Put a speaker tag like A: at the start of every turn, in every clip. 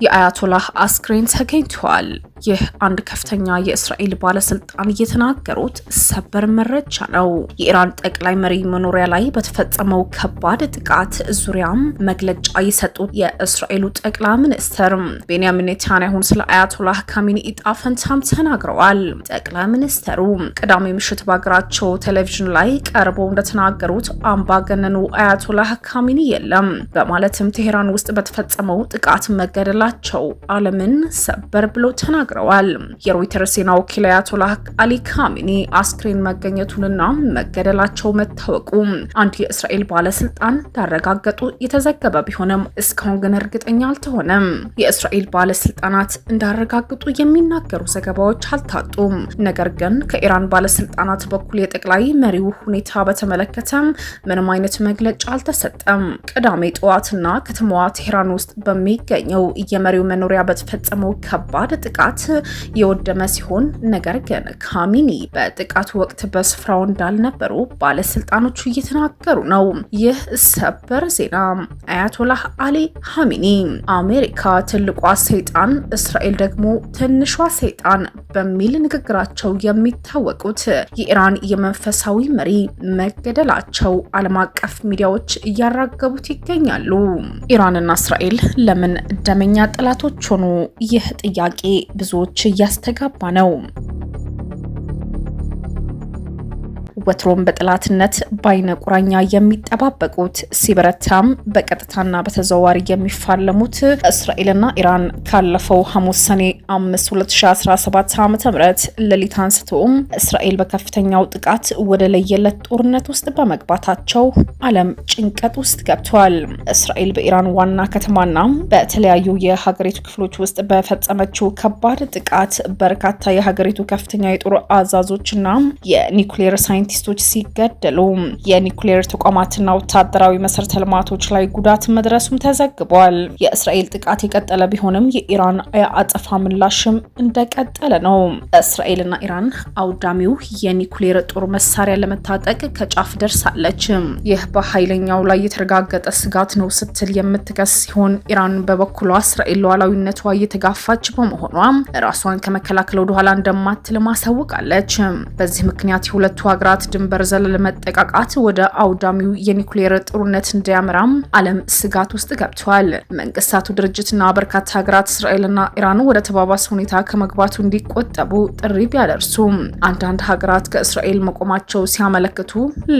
A: የአያቶላህ አስክሬን ተገኝቷል። ይህ አንድ ከፍተኛ የእስራኤል ባለስልጣን እየተናገሩት ሰበር መረጃ ነው። የኢራን ጠቅላይ መሪ መኖሪያ ላይ በተፈጸመው ከባድ ጥቃት ዙሪያም መግለጫ የሰጡት የእስራኤሉ ጠቅላይ ሚኒስትር ቤንያሚን ኔታንያሁን ስለ አያቶላህ ካሚኒ እጣ ፈንታም ተናግረዋል። ጠቅላይ ሚኒስትሩ ቅዳሜ ምሽት በሀገራቸው ቴሌቪዥን ላይ ቀርበው እንደተናገሩት አምባገነኑ አያቶላህ ካሚኒ የለም በማለትም ቴሄራን ውስጥ በተፈጸመው ጥቃት መገደላቸው ዓለምን ሰበር ብሎ ተናግረዋል። የሮይተርስ ዜና ወኪል አያቶላህ አሊ ካሚኒ አስክሬን መገኘቱንና መገደላቸው መታወቁ አንድ የእስራኤል ባለስልጣን እንዳረጋገጡ የተዘገበ ቢሆንም እስካሁን ግን እርግጠኛ አልተሆነም። የእስራኤል ባለስልጣናት እንዳረጋግጡ የሚናገሩ ዘገባዎች አልታጡም። ነገር ግን ከኢራን ባለስልጣናት በኩል የጠቅላይ መሪው ሁኔታ በተመለከተ ምንም አይነት መግለጫ አልተሰጠም። ቅዳሜ ጠዋትና ከተማዋ ቴሄራን ውስጥ በሚገኘው የመሪው መኖሪያ በተፈጸመው ከባድ ጥቃት የወደመ ሲሆን ነገር ግን ካሚኒ በጥቃቱ ወቅት በስፍራው እንዳልነበሩ ባለስልጣኖቹ እየተናገሩ ነው። ይህ ሰበር ዜና አያቶላህ አሊ ካሚኒ አሜሪካ ትልቋ ሰይጣን፣ እስራኤል ደግሞ ትንሿ ሰይጣን በሚል ንግግራቸው የሚታወቁት የኢራን የመንፈሳዊ መሪ መገደላቸው ዓለም አቀፍ ሚዲያዎች እያራገቡት ይገኛሉ። ኢራንና እስራኤል ለምን ደመኛ ጠላቶች ሆኑ? ይህ ጥያቄ ብዙዎች እያስተጋባ ነው። ወትሮም በጥላትነት በአይነ ቁራኛ የሚጠባበቁት ሲበረታም በቀጥታና በተዘዋዋሪ የሚፋለሙት እስራኤልና ኢራን ካለፈው ሐሙስ ሰኔ 5 2017 ዓ.ም ሌሊት አንስቶ እስራኤል በከፍተኛው ጥቃት ወደ ለየለት ጦርነት ውስጥ በመግባታቸው ዓለም ጭንቀት ውስጥ ገብቷል። እስራኤል በኢራን ዋና ከተማና በተለያዩ የሀገሪቱ ክፍሎች ውስጥ በፈጸመችው ከባድ ጥቃት በርካታ የሀገሪቱ ከፍተኛ የጦር አዛዦችና የኒውክሌር ሳይንቲስቶች ሲገደሉ የኒውክሌር ተቋማትና ወታደራዊ መሰረተ ልማቶች ላይ ጉዳት መድረሱም ተዘግቧል። የእስራኤል ጥቃት የቀጠለ ቢሆንም የኢራን የአጸፋ ምላሽም እንደቀጠለ ነው። እስራኤልና ኢራን አውዳሚው የኒውክሌር ጦር መሳሪያ ለመታጠቅ ከጫፍ ደርሳለች። ይህ በኃይለኛው ላይ የተረጋገጠ ስጋት ነው ስትል የምትከስ ሲሆን ኢራን በበኩሏ እስራኤል ሉዓላዊነቷ እየተጋፋች በመሆኗ ራሷን ከመከላከል ወደ ኋላ እንደማትል ማሳወቃለች። በዚህ ምክንያት የሁለቱ ሀገራት ድንበር ዘለል መጠቃቃት ወደ አውዳሚው የኒውክሌር ጦርነት እንዲያመራም ዓለም ስጋት ውስጥ ገብቷል። መንግስታቱ ድርጅትና በርካታ ሀገራት እስራኤልና ኢራን ወደ ተባባሰ ሁኔታ ከመግባቱ እንዲቆጠቡ ጥሪ ቢያደርሱም አንዳንድ ሀገራት ከእስራኤል መቆማቸው ሲያመለክቱ፣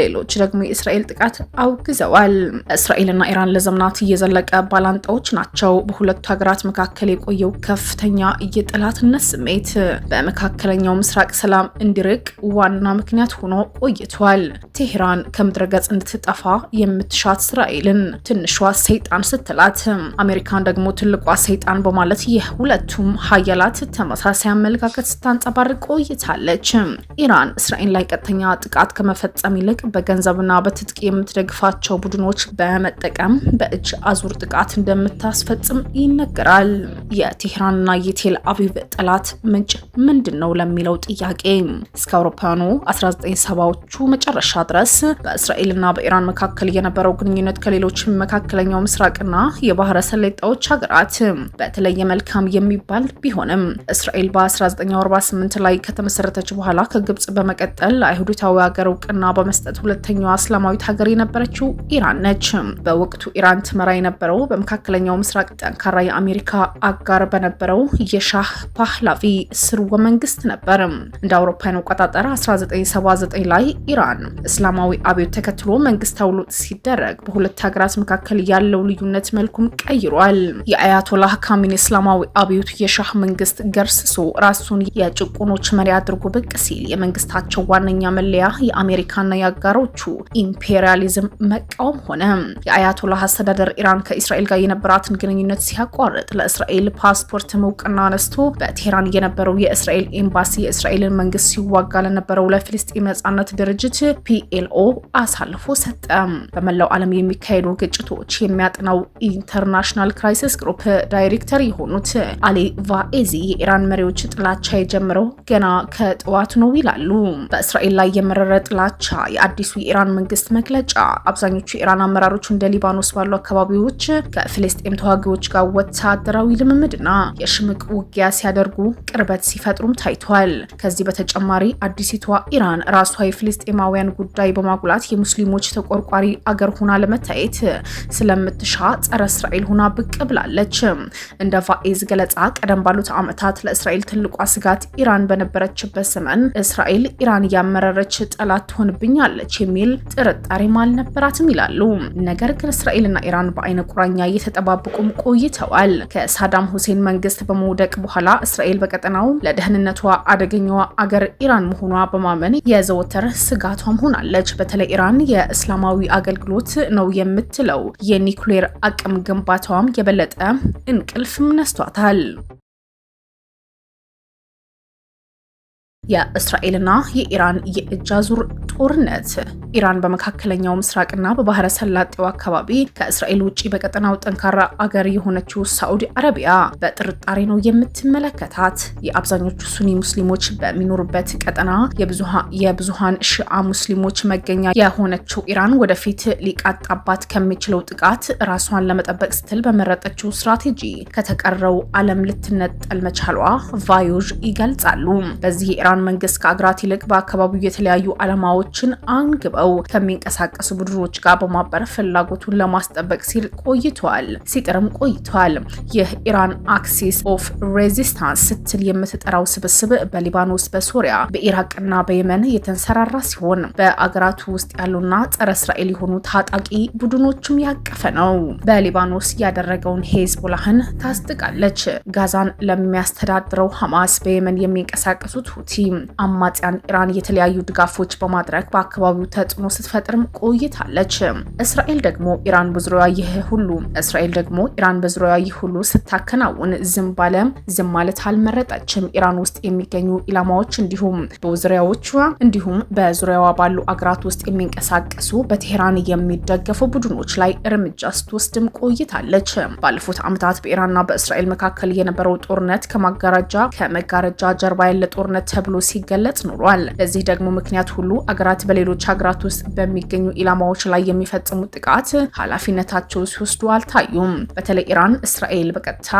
A: ሌሎች ደግሞ የእስራኤል ጥቃት አውግዘዋል። እስራኤልና ኢራን ለዘመናት እየዘለቀ ባላንጣዎች ናቸው። በሁለቱ ሀገራት መካከል የቆየው ከፍተኛ የጠላትነት ስሜት በመካከለኛው ምስራቅ ሰላም እንዲርቅ ዋና ምክንያት ሆኖ ቆይቷል። ቴሄራን ከምድረ ገጽ እንድትጠፋ የምትሻት እስራኤልን ትንሿ ሰይጣን ስትላት፣ አሜሪካን ደግሞ ትልቋ ሰይጣን በማለት የሁለቱም ሀያላት ተመሳሳይ አመለካከት ስታንጸባርቅ ቆይታለች። ኢራን እስራኤል ላይ ቀጥተኛ ጥቃት ከመፈጸም ይልቅ በገንዘብና በትጥቅ የምትደግፋቸው ቡድኖች በመጠቀም በእጅ አዙር ጥቃት እንደምታስፈጽም ይነገራል። የቴሄራንና የቴል አቪቭ ጠላት ምንጭ ምንድን ነው ለሚለው ጥያቄ እስከ አውሮፓውያኑ 1970ዎቹ መጨረሻ ድረስ በእስራኤልና በኢራን መካከል የነበረው ግንኙነት ከሌሎች መካከለኛው ምስራቅና የባህረ ሰላጤዎች ሀገራት በተለየ መልካም የሚባል ቢሆንም እስራኤል በ1948 ላይ ከተመሰረተች በኋላ ከግብጽ በመቀጠል አይሁዳዊ ሀገር እውቅና በመስጠት ሁለተኛዋ እስላማዊት ሀገር የነበረችው ኢራን ነች። በወቅቱ ኢራን ትመራ የነበረው በመካከለኛው ምስራቅ ጠንካራ የአሜሪካ አጋር በነበረው የሻህ ፓህላቪ ስርወ መንግስት ነበር። እንደ አውሮፓውያን አቆጣጠር 1979 ላይ ኢራን እስላማዊ አብዮት ተከትሎ መንግስታዊ ለውጥ ሲደረግ በሁለት ሀገራት መካከል ያለው ልዩነት መልኩም ቀይሯል። የአያቶላህ ካሚኒ እስላማዊ አብዮት የሻህ መንግስት ገርስሶ ራሱን የጭቁኖች መሪ አድርጎ ብቅ ሲል የመንግስታቸው ዋነኛ መለያ የአሜሪካና የአጋሮቹ ኢምፔሪያሊዝም መቃወም ሆነ። የአያቶላህ አስተዳደር ኢራን ከእስራኤል ጋር የነበራትን ግንኙነት ሲያቋርጥ ለእስራኤል ፓስፖርት እውቅና አነስቶ በቴሄራን የነበረው የእስራኤል ኤምባሲ የእስራኤልን መንግስት ሲዋጋ ለነበረው ለፍልስጤም ነጻ ነጻነት ድርጅት PLO አሳልፎ ሰጠ። በመላው ዓለም የሚካሄዱ ግጭቶች የሚያጥናው ኢንተርናሽናል ክራይሲስ ግሩፕ ዳይሬክተር የሆኑት አሊ ቫኤዚ የኢራን መሪዎች ጥላቻ የጀመረው ገና ከጠዋት ነው ይላሉ። በእስራኤል ላይ የመረረ ጥላቻ የአዲሱ የኢራን መንግስት መግለጫ አብዛኞቹ የኢራን አመራሮች እንደ ሊባኖስ ባሉ አካባቢዎች ከፍልስጤም ተዋጊዎች ጋር ወታደራዊ ልምምድና የሽምቅ ውጊያ ሲያደርጉ ቅርበት ሲፈጥሩም ታይቷል። ከዚህ በተጨማሪ አዲሲቷ ኢራን ራሷ የፍልስጤማውያን ጉዳይ በማጉላት የሙስሊሞች ተቆርቋሪ አገር ሆና ለመታየት ስለምትሻ ጸረ እስራኤል ሆና ብቅ ብላለች። እንደ ቫኤዝ ገለጻ ቀደም ባሉት ዓመታት ለእስራኤል ትልቋ ስጋት ኢራን በነበረችበት ዘመን እስራኤል ኢራን ያመረረች ጠላት ትሆንብኛለች የሚል ጥርጣሬም አልነበራትም ይላሉ። ነገር ግን እስራኤልና ኢራን በአይነ ቁራኛ እየተጠባበቁም ቆይተዋል። ከሳዳም ሁሴን መንግስት በመውደቅ በኋላ እስራኤል በቀጠናው ለደህንነቷ አደገኛዋ አገር ኢራን መሆኗ በማመን የዘወትር ስጋቷም ሆናለች። በተለይ ኢራን የእስላማዊ አገልግሎት ነው የምትለው የኒውክሌር አቅም ግንባታዋም የበለጠ እንቅልፍም ነስቷታል። የእስራኤልና የኢራን የእጅ አዙር ጦርነት ኢራን በመካከለኛው ምስራቅና በባህረ ሰላጤው አካባቢ ከእስራኤል ውጪ በቀጠናው ጠንካራ አገር የሆነችው ሳዑዲ አረቢያ በጥርጣሬ ነው የምትመለከታት። የአብዛኞቹ ሱኒ ሙስሊሞች በሚኖሩበት ቀጠና የብዙሃን ሺአ ሙስሊሞች መገኛ የሆነችው ኢራን ወደፊት ሊቃጣባት ከሚችለው ጥቃት ራሷን ለመጠበቅ ስትል በመረጠችው ስትራቴጂ ከተቀረው ዓለም ልትነጠል መቻሏ ቫዮዥ ይገልጻሉ። በዚህ የኢራን መንግስት ከአገራት ይልቅ በአካባቢው የተለያዩ ዓላማዎችን አንግበው ከሚንቀሳቀሱ ቡድኖች ጋር በማበር ፍላጎቱን ለማስጠበቅ ሲጥርም ቆይቷል። ይህ ኢራን አክሲስ ኦፍ ሬዚስታንስ ስትል የምትጠራው ስብስብ በሊባኖስ፣ በሶሪያ፣ በኢራቅና በየመን የተንሰራራ ሲሆን በአገራቱ ውስጥ ያሉና ጸረ እስራኤል የሆኑ ታጣቂ ቡድኖችም ያቀፈ ነው። በሊባኖስ ያደረገውን ሄዝቦላህን ታስጥቃለች። ጋዛን ለሚያስተዳድረው ሐማስ፣ በየመን የሚንቀሳቀሱት ሁቲ አማጽያን ኢራን የተለያዩ ድጋፎች በማድረግ በአካባቢው ተጽዕኖ ስትፈጥርም ቆይታለች። እስራኤል ደግሞ ኢራን በዙሪያዋ ይህ ሁሉ ስታከናውን ዝም ማለት አልመረጠችም። ኢራን ውስጥ የሚገኙ ኢላማዎች እንዲሁም በዙሪያዋ ባሉ አገራት ውስጥ የሚንቀሳቀሱ በቴህራን የሚደገፉ ቡድኖች ላይ እርምጃ ስትወስድም ቆይታለች። ባለፉት ዓመታት በኢራንና በእስራኤል መካከል የነበረው ጦርነት ከመጋረጃ ጀርባ ያለ ጦርነት ተብሎ ሲገለጽ ኖሯል። ለዚህ ደግሞ ምክንያት ሁሉ አገራት በሌሎች ሀገራት ውስጥ በሚገኙ ኢላማዎች ላይ የሚፈጽሙት ጥቃት ኃላፊነታቸው ሲወስዱ አልታዩም። በተለይ ኢራን እስራኤል በቀጥታ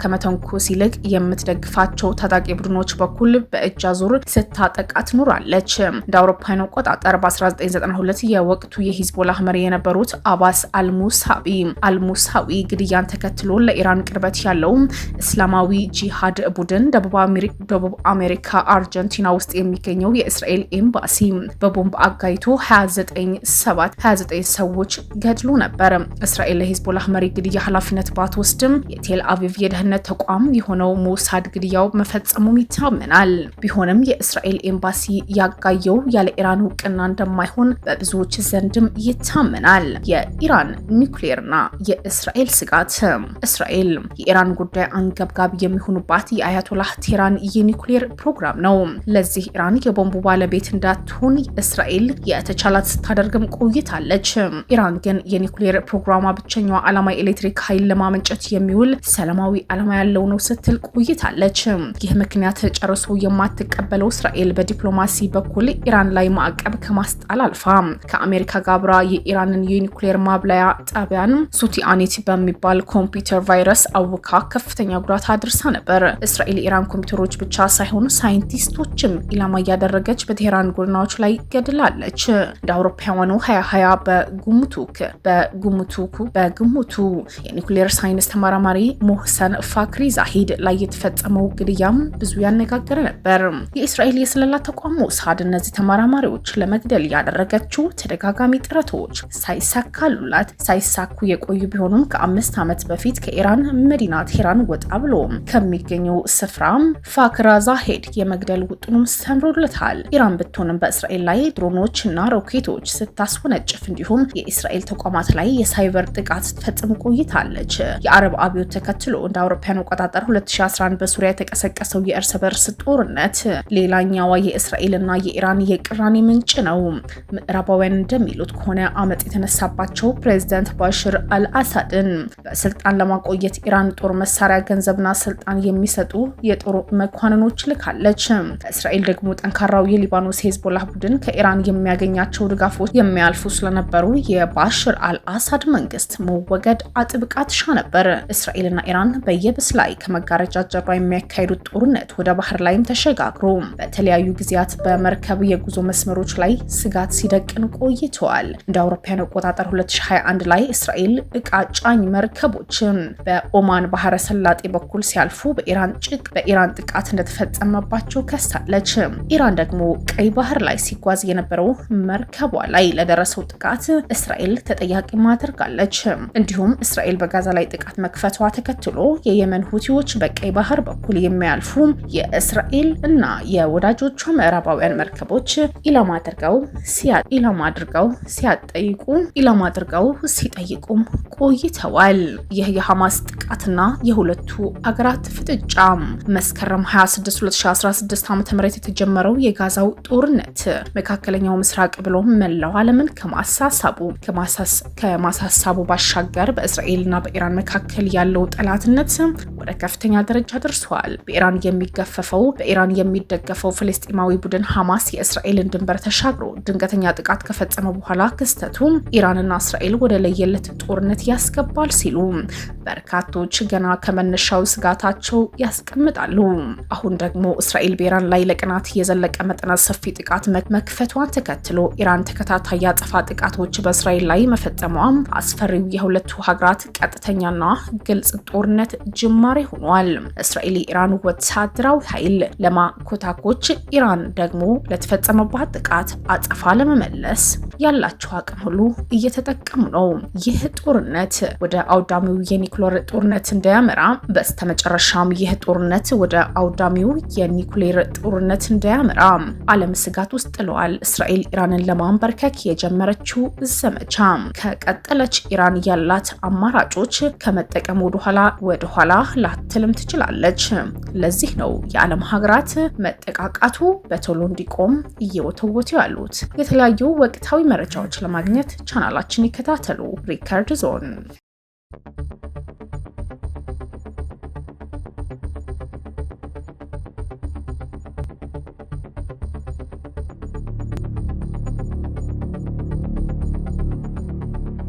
A: ከመተንኮስ ይልቅ የምትደግፋቸው ታጣቂ ቡድኖች በኩል በእጅ አዙር ስታጠቃት ኖራለች። እንደ አውሮፓውያን አቆጣጠር በ1992 የወቅቱ የሂዝቦላህ መሪ የነበሩት አባስ አልሙሳዊ ግድያን ተከትሎ ለኢራን ቅርበት ያለው እስላማዊ ጂሃድ ቡድን ደቡብ አሜሪካ አርጀንቲና ውስጥ የሚገኘው የእስራኤል ኤምባሲ በቦምብ አጋይቶ 29 ሰዎች ገድሎ ነበር። እስራኤል ለሂዝቦላህ መሪ ግድያ ኃላፊነት ባትወስድም የቴል አቪቭ የደህንነት ተቋም የሆነው ሞሳድ ግድያው መፈጸሙም ይታመናል። ቢሆንም የእስራኤል ኤምባሲ ያጋየው ያለ ኢራን እውቅና እንደማይሆን በብዙዎች ዘንድም ይታመናል። የኢራን ኒውክሌርና የእስራኤል ስጋት። እስራኤል የኢራን ጉዳይ አንገብጋቢ የሚሆኑባት የአያቶላህ ቴህራን የኒውክሌር ፕሮግራም ነው። ለዚህ ኢራን የቦምቡ ባለቤት እንዳትሆን እስራኤል የተቻላት ስታደርግም ቆይታለች። ኢራን ግን የኒውክሌር ፕሮግራሟ ብቸኛው ዓላማ የኤሌክትሪክ ኃይል ለማመንጨት የሚውል ሰላማዊ ዓላማ ያለው ነው ስትል ቆይታለች። ይህ ምክንያት ጨርሶ የማትቀበለው እስራኤል በዲፕሎማሲ በኩል ኢራን ላይ ማዕቀብ ከማስጣል አልፋ ከአሜሪካ ጋር አብራ የኢራንን የኒውክሌር ማብላያ ጣቢያን ሱቲአኒት በሚባል ኮምፒውተር ቫይረስ አውካ ከፍተኛ ጉዳት አድርሳ ነበር። እስራኤል የኢራን ኮምፒውተሮች ብቻ ሳይሆኑ ሳይንቲስቶችም ኢላማ ያደረገች በቴህራን ጎዳናዎች ላይ ገድላለች። እንደ አውሮፓውያኑ 2020 በግሙቱ የኒውክሌር ሳይንስ ተመራማሪ ሞህሰን ፋክሪ ዛሂድ ላይ የተፈጸመው ግድያም ብዙ ያነጋገረ ነበር። የእስራኤል የስለላ ተቋም ሞሳድ እነዚህ ተመራማሪዎች ለመግደል ያደረገችው ተደጋጋሚ ጥረቶች ሳይሳኩ የቆዩ ቢሆኑም ከ5 ዓመት በፊት ከኢራን መዲና ቴህራን ወጣ ብሎ ከሚገኘው ስፍራ ፋክራ ዛሂድ የመግደል ውጥኑም ሰምሮለታል። ኢራን ብትሆንም በእስራኤል ላይ ድሮኖችና ሮኬቶች ስታስወነጭፍ እንዲሁም የእስራኤል ተቋማት ላይ የሳይበር ጥቃት ስትፈጽም ቆይታለች። የአረብ አብዮት ተከትሎ እንደ አውሮፓውያን አቆጣጠር 2011 በሱሪያ የተቀሰቀሰው የእርስ በርስ ጦርነት ሌላኛዋ የእስራኤልና የኢራን የቅራኔ ምንጭ ነው። ምዕራባውያን እንደሚሉት ከሆነ አመጽ የተነሳባቸው ፕሬዝዳንት ባሽር አልአሳድን በስልጣን ለማቆየት ኢራን ጦር መሳሪያ፣ ገንዘብና ስልጣን የሚሰጡ የጦር መኳንኖች ልካለች። እስራኤል ደግሞ ጠንካራው የሊባኖስ ሄዝቦላህ ቡድን ከኢራን የሚያገኛቸው ድጋፎች የሚያልፉ ስለነበሩ የባሽር አልአሳድ መንግስት መወገድ አጥብቃ ትሻ ነበር። እስራኤልና ኢራን በየብስ ላይ ከመጋረጃ ጀርባ የሚያካሂዱት ጦርነት ወደ ባህር ላይም ተሸጋግሮ በተለያዩ ጊዜያት በመርከብ የጉዞ መስመሮች ላይ ስጋት ሲደቅን ቆይተዋል። እንደ አውሮፓውያን አቆጣጠር 2021 ላይ እስራኤል እቃ ጫኝ መርከቦችን በኦማን ባህረ ሰላጤ በኩል ሲያልፉ በኢራን ጥቃት እንደተፈጸመባቸው ከሳለች። ኢራን ደግሞ ቀይ ባህር ላይ ሲጓዝ የነበረው መርከቧ ላይ ለደረሰው ጥቃት እስራኤል ተጠያቂ ማድረጋለች። እንዲሁም እስራኤል በጋዛ ላይ ጥቃት መክፈቷ ተከትሎ የየመን ሁቲዎች በቀይ ባህር በኩል የሚያልፉ የእስራኤል እና የወዳጆቿ ምዕራባውያን መርከቦች ኢላማ አድርገው ሲጠይቁም ቆይተዋል። ይህ የሐማስ ጥቃትና የሁለቱ አገራት ፍጥጫ መስከረም 26 2016 ዓ.ም የተጀመረው የጋዛው ጦርነት መካከለኛው ምስራቅ ብሎ መላው ዓለምን ከማሳሳቡ ባሻገር በእስራኤልና በኢራን መካከል ያለው ጠላትነት ወደ ከፍተኛ ደረጃ ደርሷል። በኢራን የሚደገፈው ፍልስጤማዊ ቡድን ሐማስ የእስራኤልን ድንበር ተሻግሮ ድንገተኛ ጥቃት ከፈጸመ በኋላ ክስተቱ ኢራንና እስራኤል ወደ ለየለት ጦርነት ያስገባል ሲሉ በርካቶች ገና ከመነሻው ስጋታቸው ያስቀምጣሉ። አሁን ደግሞ እስራኤል በኢራን ላይ ለቀናት የዘለቀ መጠነ ሰፊ ጥቃት መክፈቷን ተከትሎ ኢራን ተከታታይ ያጸፋ ጥቃቶች በእስራኤል ላይ መፈጸሟ አስፈሪው የሁለቱ ሀገራት ቀጥተኛና ግልጽ ጦርነት ጅማሬ ሆኗል። እስራኤል የኢራን ወታደራዊ ኃይል ለማኮታኮች፣ ኢራን ደግሞ ለተፈጸመባት ጥቃት አጸፋ ለመመለስ ያላቸው አቅም ሁሉ እየተጠቀሙ ነው። ይህ ጦርነት ወደ አውዳሚው የኒኩሌር ጦርነት እንዳያመራ በስተመጨረሻም ይህ ጦርነት ወደ አውዳሚው የኒኩሌር ጦርነት እንዳያመራ ዓለም ስጋት ውስጥ ጥለዋል። እስራኤል ኢራንን ለማንበርከክ የጀመረችው ዘመቻ ከቀጠለች ኢራን ያላት አማራጮች ከመጠቀም ወደ ኋላ ላትልም ትችላለች። ለዚህ ነው የዓለም ሀገራት መጠቃቃቱ በቶሎ እንዲቆም እየወተወቱ ያሉት። የተለያዩ ወቅታዊ መረጃዎች ለማግኘት ቻናላችን ይከታተሉ። ሪከርድ ዞን